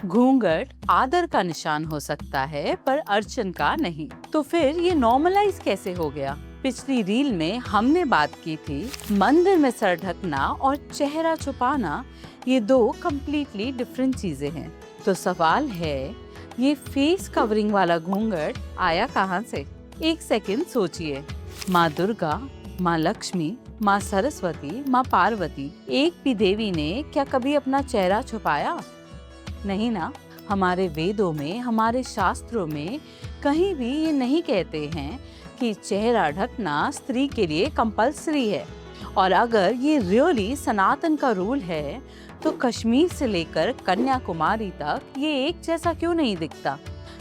घूंघट आदर का निशान हो सकता है पर अर्चन का नहीं। तो फिर ये नॉर्मलाइज कैसे हो गया? पिछली रील में हमने बात की थी मंदिर में सर ढकना और चेहरा छुपाना ये दो कम्प्लीटली डिफरेंट चीजें हैं। तो सवाल है, ये फेस कवरिंग वाला घूंघट आया कहाँ से? एक सेकंड सोचिए। माँ दुर्गा, माँ लक्ष्मी, माँ सरस्वती, माँ पार्वती, एक भी देवी ने क्या कभी अपना चेहरा छुपाया? नहीं ना। हमारे वेदों में, हमारे शास्त्रों में कहीं भी ये नहीं कहते हैं कि चेहरा ढकना स्त्री के लिए कंपल्सरी है। और अगर ये रियली सनातन का रूल है तो कश्मीर से लेकर कन्याकुमारी तक ये एक जैसा क्यों नहीं दिखता?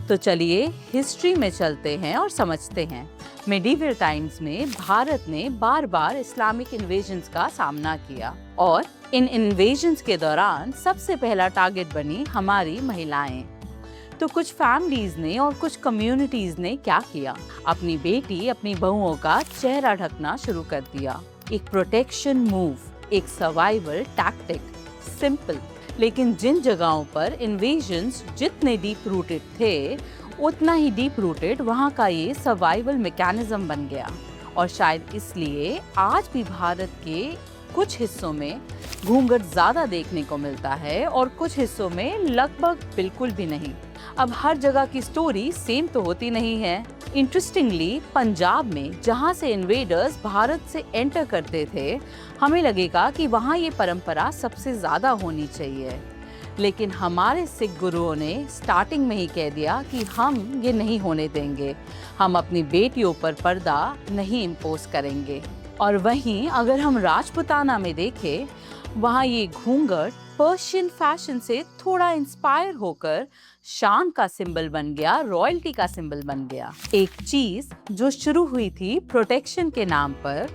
तो चलिए हिस्ट्री में चलते हैं और समझते हैं। मेडिवल टाइम्स में भारत ने बार बार इस्लामिक इन्वेजन्स का सामना किया और इन इन्वेजन्स के दौरान सबसे पहला टारगेट बनी हमारी महिलाएं। तो कुछ फैमिलीज ने और कुछ कम्युनिटीज ने क्या किया? अपनी बेटी, अपनी बहुओं का चेहरा ढकना शुरू कर दिया। एक प्रोटेक्शन मूव, एक सर्वाइवल टैक्टिक। सिंपल, लेकिन जिन जगहों पर इन्वेजन्स जितने डीप रूटेड थे उतना ही डीप रूटेड वहाँ का ये सर्वाइवल मैकेनिज्म बन गया। और शायद इसलिए आज भी भारत के कुछ हिस्सों में घूंघट ज्यादा देखने को मिलता है और कुछ हिस्सों में लगभग बिल्कुल भी नहीं। अब हर जगह की स्टोरी सेम तो होती नहीं है। इंटरेस्टिंगली पंजाब में जहाँ से इन्वेडर्स भारत से एंटर करते थे, हमें लगेगा कि वहाँ ये परंपरा सबसे ज्यादा होनी चाहिए। लेकिन हमारे सिख गुरुओं ने स्टार्टिंग में ही कह दिया कि हम ये नहीं होने देंगे, हम अपनी बेटियों पर पर्दा नहीं इम्पोज करेंगे। और वहीं अगर हम राजपूताना में देखें, वहाँ ये घूंघट पर्शियन फैशन से थोड़ा इंस्पायर होकर शान का सिंबल बन गया, रॉयल्टी का सिंबल बन गया। एक चीज जो शुरू हुई थी प्रोटेक्शन के नाम पर,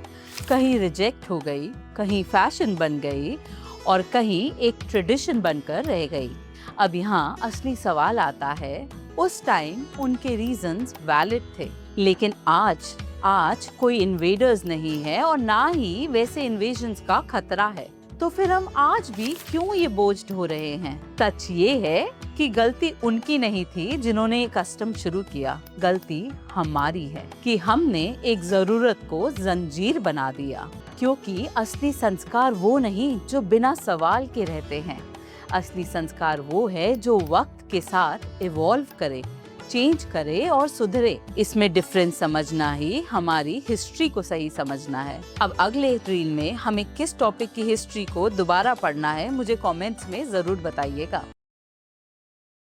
कहीं रिजेक्ट हो गई, कहीं फैशन बन गई और कहीं एक ट्रेडिशन बनकर रह गई। अब यहाँ असली सवाल आता है, उस टाइम उनके रीजंस वैलिड थे, लेकिन आज कोई इन्वेडर्स नहीं है और ना ही वैसे इन्वेजन्स का खतरा है। तो फिर हम आज भी क्यों ये बोझ ढो रहे हैं? सच ये है कि गलती उनकी नहीं थी जिन्होंने ये कस्टम शुरू किया, गलती हमारी है कि हमने एक जरूरत को जंजीर बना दिया। क्योंकि असली संस्कार वो नहीं जो बिना सवाल के रहते हैं। असली संस्कार वो है जो वक्त के साथ इवॉल्व करे, चेंज करे और सुधरे। इसमें डिफरेंस समझना ही हमारी हिस्ट्री को सही समझना है। अब अगले रील में हमें किस टॉपिक की हिस्ट्री को दोबारा पढ़ना है, मुझे कमेंट्स में जरूर बताइएगा।